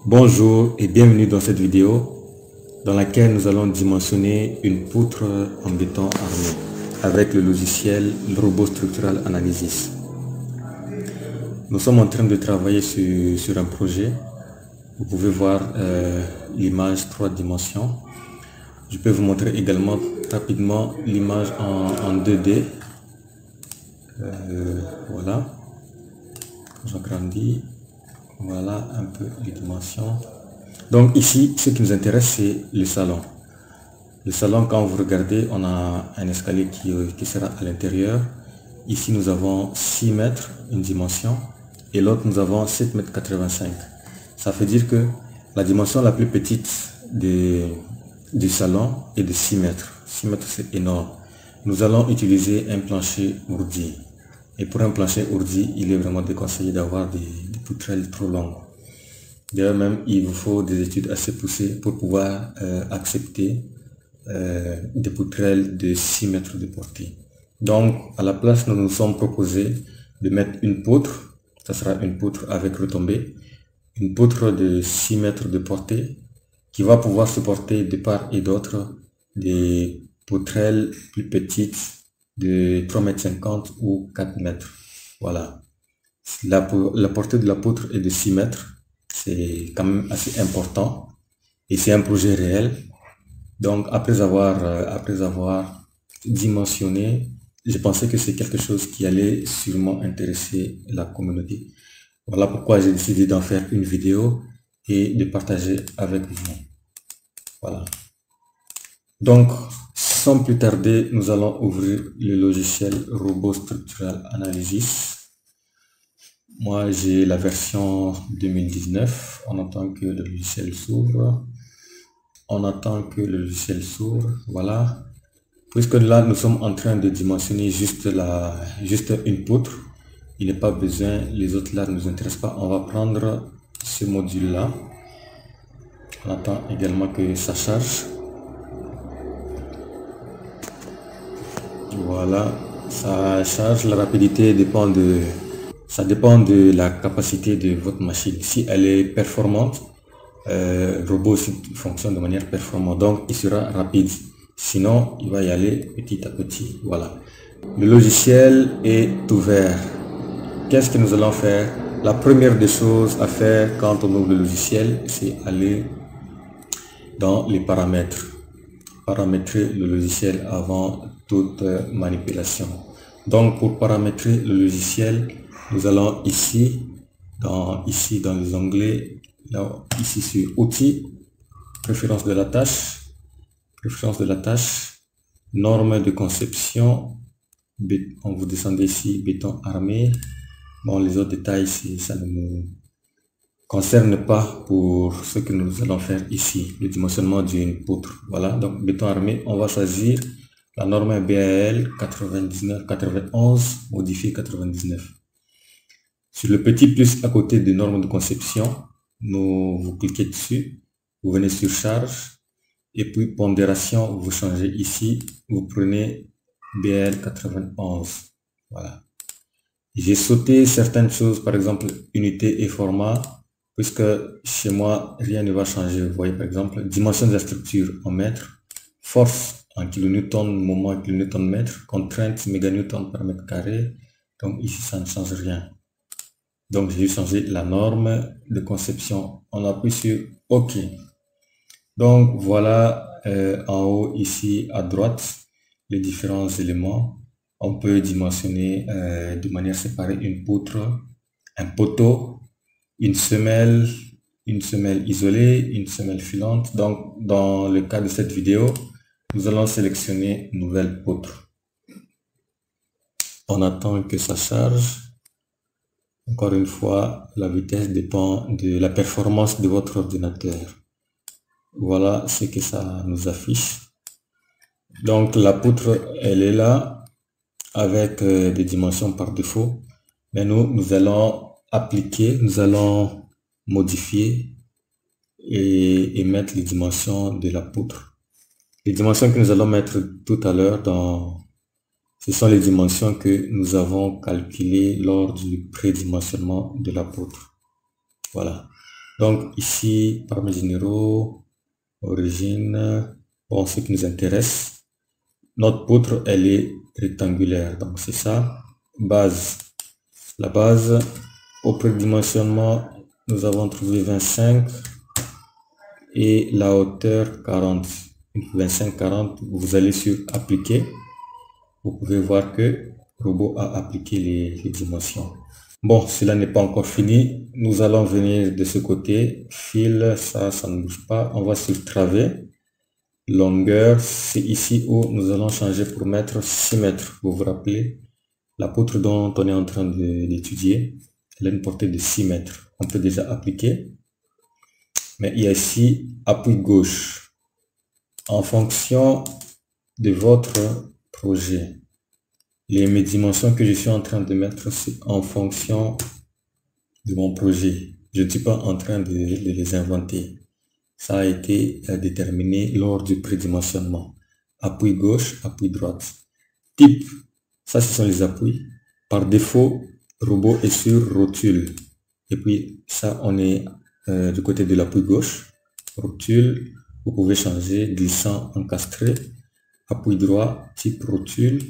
Bonjour et bienvenue dans cette vidéo dans laquelle nous allons dimensionner une poutre en béton armé avec le logiciel Robot Structural Analysis. Nous sommes en train de travailler sur un projet. Vous pouvez voir l'image 3 dimensions. Je peux vous montrer également rapidement l'image en 2D. Voilà, j'agrandis. Voilà un peu les dimensions. Donc ici, ce qui nous intéresse, c'est le salon. Le salon, quand vous regardez, on a un escalier qui sera à l'intérieur. Ici, nous avons 6 mètres, une dimension, et l'autre, nous avons 7 mètres 85. Ça veut dire que la dimension la plus petite du salon est de 6 mètres. 6 mètres, c'est énorme. Nous allons utiliser un plancher ourdi. Et pour un plancher ourdi, il est vraiment déconseillé d'avoir des poutrelles trop longues. D'ailleurs même, il vous faut des études assez poussées pour pouvoir accepter des poutrelles de 6 mètres de portée. Donc, à la place, nous nous sommes proposés de mettre une poutre. Ça sera une poutre avec retombée. Une poutre de 6 mètres de portée qui va pouvoir supporter de part et d'autre des poutrelles plus petites de 3,50 m ou 4 mètres. Voilà. La portée de la poutre est de 6 mètres. C'est quand même assez important. Et c'est un projet réel. Donc, après avoir dimensionné, je pensais que c'est quelque chose qui allait sûrement intéresser la communauté. Voilà pourquoi j'ai décidé d'en faire une vidéo et de partager avec vous. Voilà. Donc, sans plus tarder, nous allons ouvrir le logiciel Robot Structural Analysis. Moi, j'ai la version 2019. On attend que le logiciel s'ouvre. On attend que le logiciel s'ouvre. Voilà. Puisque là, nous sommes en train de dimensionner juste une poutre. Il n'est pas besoin, les autres là ne nous intéressent pas. On va prendre ce module-là. On attend également que ça charge. Voilà, ça charge. La rapidité dépend de la capacité de votre machine. Si elle est performante, le robot aussi fonctionne de manière performante, donc il sera rapide. Sinon, il va y aller petit à petit. Voilà. Le logiciel est ouvert. Qu'est-ce que nous allons faire? La première des choses à faire quand on ouvre le logiciel, c'est aller dans les paramètres. Paramétrer le logiciel avant toute manipulation. Donc pour paramétrer le logiciel, nous allons ici dans les onglets, là, ici sur outils, préférence de la tâche, normes de conception, on vous descendez ici, béton armé. Bon, les autres détails, ça ne nous concerne pas pour ce que nous allons faire ici, le dimensionnement d'une poutre. Voilà, donc béton armé, on va choisir la norme BAL 99-91, modifié 99. Sur le petit plus à côté de normes de conception, vous cliquez dessus, vous venez sur charge, et puis pondération, vous changez ici, vous prenez BAL 91. Voilà. J'ai sauté certaines choses, par exemple unité et format, puisque chez moi, rien ne va changer. Vous voyez par exemple, dimension de la structure en mètres, force en kilonewton, moment en kilonewton mètre, contrainte méganewton par mètre carré. Donc ici, ça ne change rien. Donc j'ai changé la norme de conception. On appuie sur OK. Donc voilà en haut ici à droite les différents éléments. On peut dimensionner de manière séparée une poutre, un poteau, une semelle isolée, une semelle filante. Donc dans le cas de cette vidéo, nous allons sélectionner nouvelle poutre. On attend que ça charge. Encore une fois, la vitesse dépend de la performance de votre ordinateur. Voilà ce que ça nous affiche. Donc la poutre, elle est là avec des dimensions par défaut. Mais nous allons appliquer, nous allons modifier et mettre les dimensions de la poutre. Les dimensions que nous allons mettre tout à l'heure ce sont les dimensions que nous avons calculées lors du prédimensionnement de la poutre. Voilà. Donc ici, paramètres généraux, origine, bon, ce qui nous intéresse. Notre poutre, elle est rectangulaire, donc c'est ça. Base, la base, au prédimensionnement, nous avons trouvé 25 et la hauteur 40. 25-40, vous allez sur appliquer. Vous pouvez voir que le robot a appliqué les dimensions. Bon, cela n'est pas encore fini. Nous allons venir de ce côté. Fil, ça ne bouge pas. On va sur travers. Longueur, c'est ici où nous allons changer pour mettre 6 mètres. Vous vous rappelez, la poutre dont on est en train d'étudier, elle a une portée de 6 mètres. On peut déjà appliquer. Mais il y a ici appui gauche. En fonction de votre projet, mes dimensions que je suis en train de mettre, c'est en fonction de mon projet. Je ne suis pas en train de les inventer. Ça a été déterminé lors du prédimensionnement. Appui gauche, appui droite. Type, ça ce sont les appuis. Par défaut, robot est sur rotule. Et puis ça, on est du côté de l'appui gauche. Rotule, vous pouvez changer glissant, encastré. Appui droit, type rotule,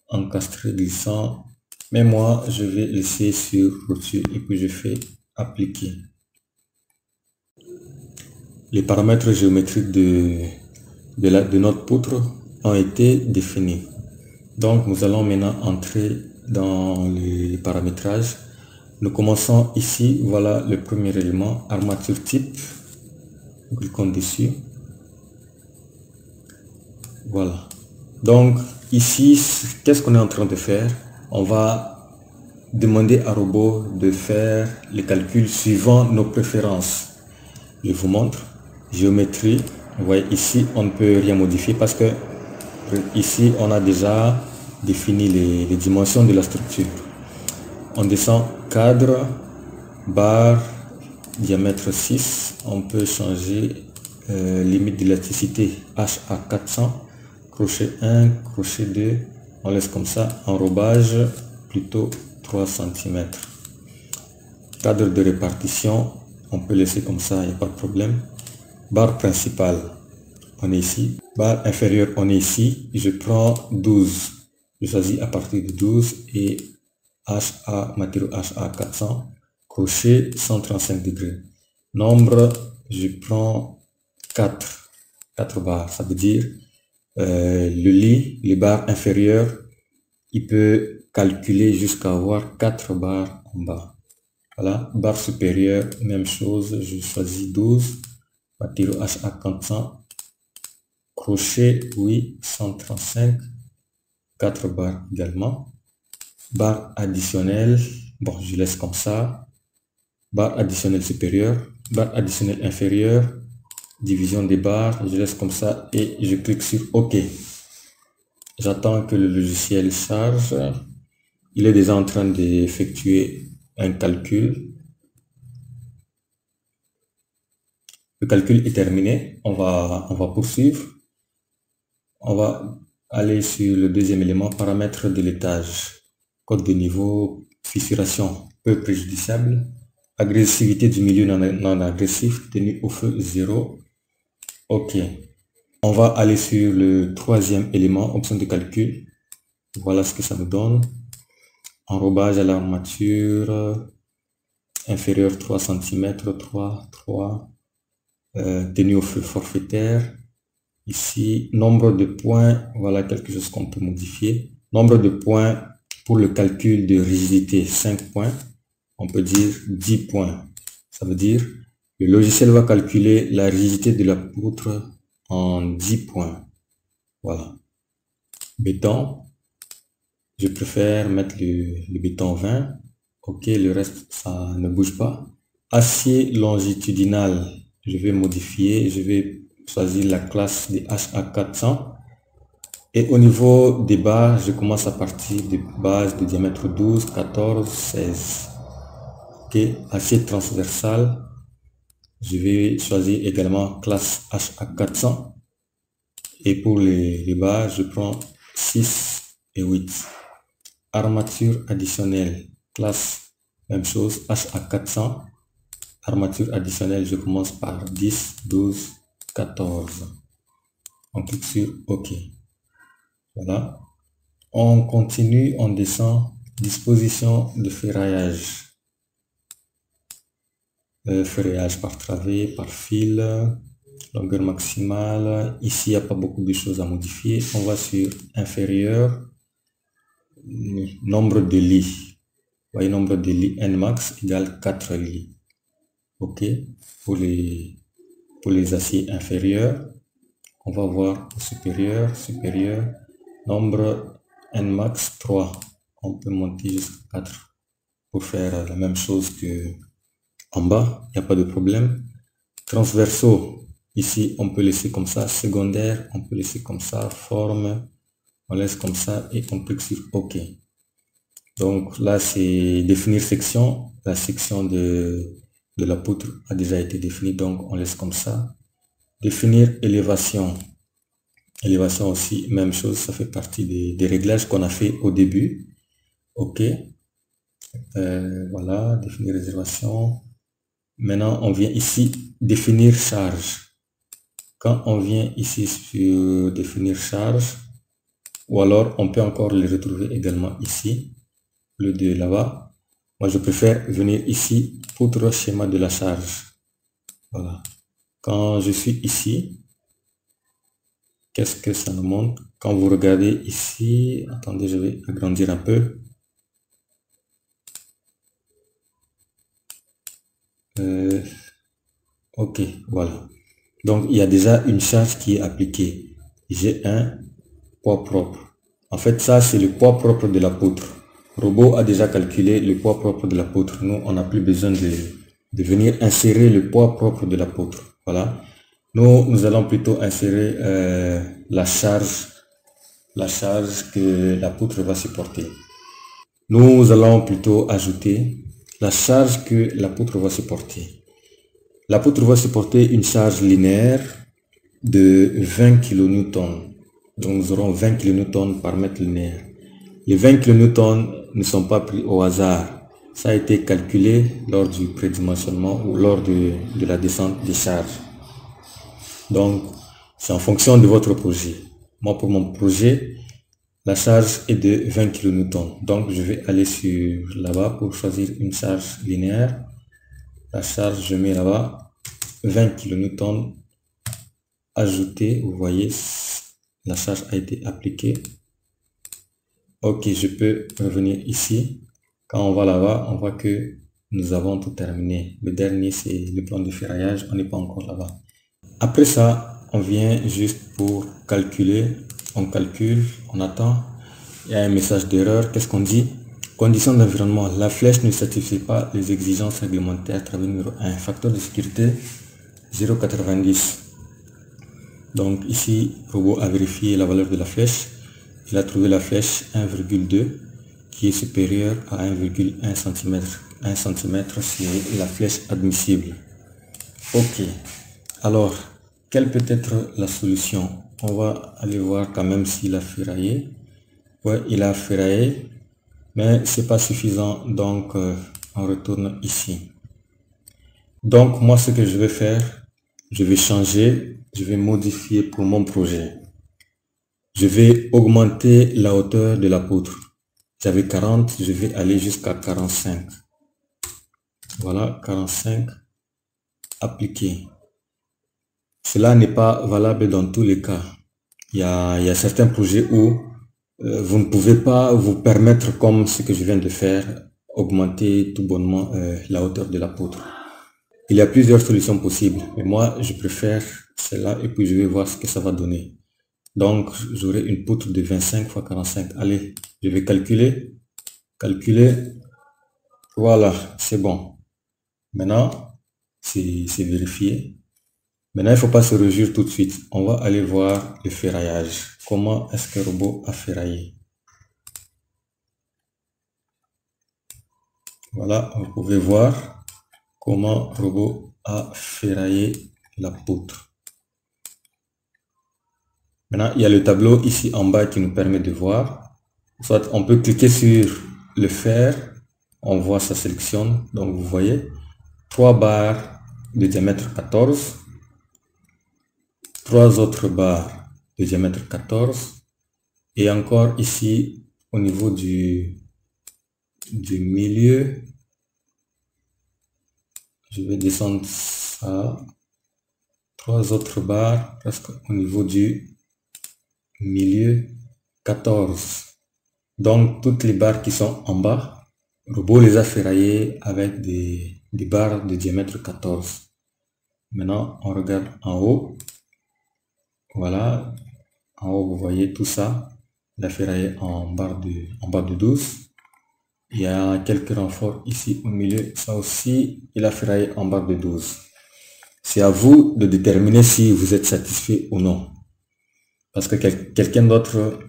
encastré, glissant. Mais moi, je vais laisser sur rotule et puis je fais appliquer. Les paramètres géométriques de notre poutre ont été définis. Donc, nous allons maintenant entrer dans les paramétrages. Nous commençons ici. Voilà le premier élément, armature type. Nous cliquons dessus. Voilà. Donc, ici, qu'est-ce qu'on est en train de faire? On va demander à robot de faire les calculs suivant nos préférences. Je vous montre. Géométrie. Vous voyez ici, on ne peut rien modifier parce que ici, on a déjà défini les dimensions de la structure. On descend cadre, barre, diamètre 6. On peut changer limite d'élasticité HA 400, crochet 1, crochet 2. On laisse comme ça. Enrobage, plutôt 3 cm. Cadre de répartition, on peut laisser comme ça, il n'y a pas de problème. Barre principale, on est ici. Barre inférieure, on est ici. Je prends 12. Je choisis à partir de 12 et HA, matériau HA 400. Crochet 135 degrés. Nombre, je prends 4. 4 barres, ça veut dire le lit, les barres inférieures, il peut calculer jusqu'à avoir 4 barres en bas. Voilà, barre supérieure, même chose, je choisis 12. Matériau HA 400. Crochet, oui, 135. 4 barres également. Barre additionnelle, bon, je laisse comme ça. Barre additionnelle supérieure, barre additionnelle inférieure, division des barres, je laisse comme ça et je clique sur OK. J'attends que le logiciel charge. Il est déjà en train d'effectuer un calcul. Le calcul est terminé. On va poursuivre. On va aller sur le deuxième élément, paramètres de l'étage. Code de niveau, fissuration peu préjudiciable. Agressivité du milieu non agressif, tenue au feu 0. OK. On va aller sur le troisième élément, option de calcul. Voilà ce que ça nous donne. Enrobage à l'armature inférieur 3 cm, 3. Tenue au feu forfaitaire. Ici, nombre de points, voilà quelque chose qu'on peut modifier. Nombre de points pour le calcul de rigidité, 5 points. On peut dire 10 points. Ça veut dire le logiciel va calculer la rigidité de la poutre en 10 points. Voilà. Béton. Je préfère mettre le béton 20. OK, le reste, ça ne bouge pas. Acier longitudinal. Je vais modifier. Je vais choisir la classe des HA400. Et au niveau des barres, je commence à partir de bases de diamètre 12, 14, 16. OK, acier transversal. Je vais choisir également classe HA400. Et pour les barres, je prends 6 et 8. Armature additionnelle, classe, même chose, HA400. armature additionnelle, je commence par 10, 12, 14. On clique sur OK. Voilà. On continue, on descend. Disposition de ferraillage. Ferraillage par travée, par fil, longueur maximale. Ici, il n'y a pas beaucoup de choses à modifier. On va sur inférieur, nombre de lits. Vous voyez, nombre de lits Nmax égale 4 lits. OK. Pour les aciers inférieurs, on va voir supérieur, nombre Nmax 3. On peut monter jusqu'à 4 pour faire la même chose que en bas, il n'y a pas de problème. Transversaux, ici on peut laisser comme ça. Secondaire, on peut laisser comme ça. Forme, on laisse comme ça et on clique sur OK. Donc là c'est définir section. La section de la poutre a déjà été définie, donc on laisse comme ça. Définir élévation. Élévation aussi, même chose, ça fait partie des réglages qu'on a fait au début. OK. Voilà, définir réservation. Maintenant, on vient ici définir charge. Quand on vient ici sur définir charge, ou alors on peut encore le retrouver également ici, le de là-bas. Moi, je préfère venir ici, poutre schéma de la charge. Voilà. Quand je suis ici, qu'est-ce que ça nous montre? Quand vous regardez ici, attendez, je vais agrandir un peu. OK, voilà. Donc, il y a déjà une charge qui est appliquée. J'ai un poids propre. En fait, ça, c'est le poids propre de la poutre. Le robot a déjà calculé le poids propre de la poutre. Nous, on n'a plus besoin de venir insérer le poids propre de la poutre. Voilà. Nous allons plutôt insérer la charge que la poutre va supporter. Nous allons plutôt ajouter la charge que la poutre va supporter. La poutre va supporter une charge linéaire de 20 kN. Donc nous aurons 20 kN par mètre linéaire. Les 20 kN ne sont pas pris au hasard. Ça a été calculé lors du prédimensionnement ou lors de la descente des charges. Donc c'est en fonction de votre projet. Moi pour mon projet, la charge est de 20 kN. Donc je vais aller sur là-bas pour choisir une charge linéaire. La charge, je mets là-bas 20 kN. Ajouter, vous voyez, la charge a été appliquée. OK, je peux revenir ici. Quand on va là-bas, on voit que nous avons tout terminé. Le dernier, c'est le plan de ferraillage. On n'est pas encore là-bas. Après ça, on vient juste pour calculer. On calcule, on attend. Il y a un message d'erreur. Qu'est-ce qu'on dit? Conditions d'environnement. La flèche ne satisfait pas les exigences réglementaires. Travail numéro 1. Facteur de sécurité 0,90. Donc ici, le robot a vérifié la valeur de la flèche. Il a trouvé la flèche 1,2 qui est supérieure à 1,1 cm. 1 cm, c'est la flèche admissible. OK. Alors, quelle peut être la solution? On va aller voir quand même s'il a ferraillé. Ouais, il a ferraillé, mais c'est pas suffisant. Donc, on retourne ici. Donc, moi, ce que je vais faire, je vais changer, je vais modifier pour mon projet. Je vais augmenter la hauteur de la poutre. J'avais 40, je vais aller jusqu'à 45. Voilà, 45. Appliquer. Cela n'est pas valable dans tous les cas. Il y a certains projets où vous ne pouvez pas vous permettre, comme ce que je viens de faire, augmenter tout bonnement la hauteur de la poutre. Il y a plusieurs solutions possibles, mais moi je préfère celle-là et puis je vais voir ce que ça va donner. Donc j'aurai une poutre de 25 x 45. Allez, je vais calculer. Voilà, c'est bon. Maintenant, c'est vérifié. Maintenant, il ne faut pas se réjouir tout de suite. On va aller voir le ferraillage. Comment est-ce que le robot a ferraillé? Voilà, vous pouvez voir comment le robot a ferraillé la poutre. Maintenant, il y a le tableau ici en bas qui nous permet de voir. Soit on peut cliquer sur le fer, on voit ça sélectionne. Donc vous voyez, 3 barres de diamètre 14, 3 autres barres de diamètre 14, et encore ici au niveau du milieu, je vais descendre ça, 3 autres barres presque au niveau du milieu 14. Donc toutes les barres qui sont en bas, le robot les a ferraillées avec des barres de diamètre 14. Maintenant on regarde en haut. Voilà, en haut vous voyez tout ça, il a ferraillé en barre de 12. Il y a quelques renforts ici au milieu, ça aussi il a ferraillé en barre de 12. C'est à vous de déterminer si vous êtes satisfait ou non, parce que quelqu'un d'autre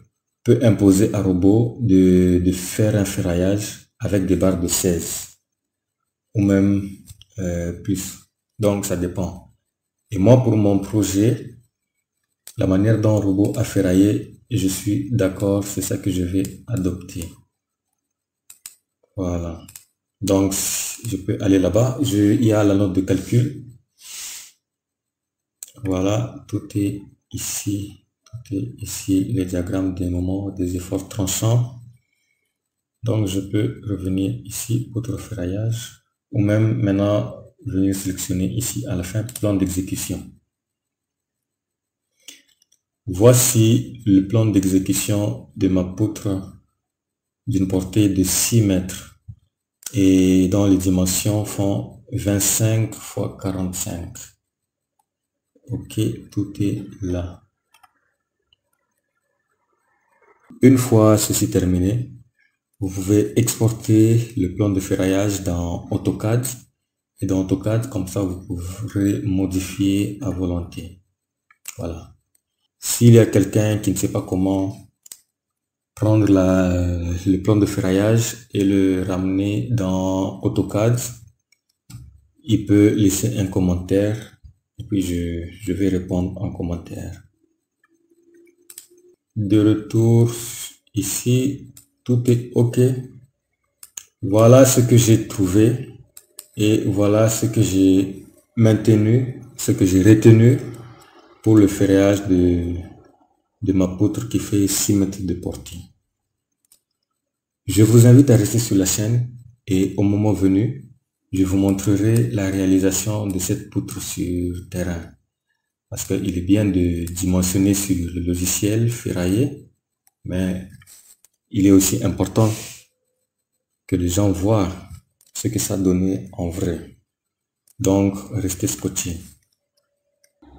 peut imposer à robot de faire un ferraillage avec des barres de 16 ou même plus, donc ça dépend. Et moi, pour mon projet, la manière dont le robot a ferraillé, je suis d'accord, c'est ça que je vais adopter. Voilà, donc je peux aller là-bas, il y a la note de calcul. Voilà, tout est ici, les diagrammes des moments des efforts tranchants. Donc je peux revenir ici, autre ferraillage, ou même maintenant venir sélectionner ici à la fin plan d'exécution. Voici le plan d'exécution de ma poutre d'une portée de 6 mètres et dont les dimensions font 25 x 45. Ok, tout est là. Une fois ceci terminé, vous pouvez exporter le plan de ferraillage dans AutoCAD. Et dans AutoCAD, comme ça, vous pourrez modifier à volonté. Voilà. S'il y a quelqu'un qui ne sait pas comment prendre le plan de ferraillage et le ramener dans AutoCAD, il peut laisser un commentaire et puis je vais répondre en commentaire. De retour ici, tout est ok. Voilà ce que j'ai trouvé et voilà ce que j'ai maintenu, ce que j'ai retenu pour le ferraillage de ma poutre qui fait 6 mètres de portée. Je vous invite à rester sur la chaîne et au moment venu, je vous montrerai la réalisation de cette poutre sur terrain. Parce qu'il est bien de dimensionner sur le logiciel ferraillé, mais il est aussi important que les gens voient ce que ça donnait en vrai. Donc, restez scotchés.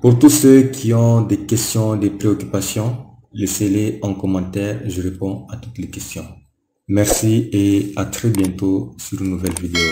Pour tous ceux qui ont des questions, des préoccupations, laissez-les en commentaire, je réponds à toutes les questions. Merci et à très bientôt sur une nouvelle vidéo.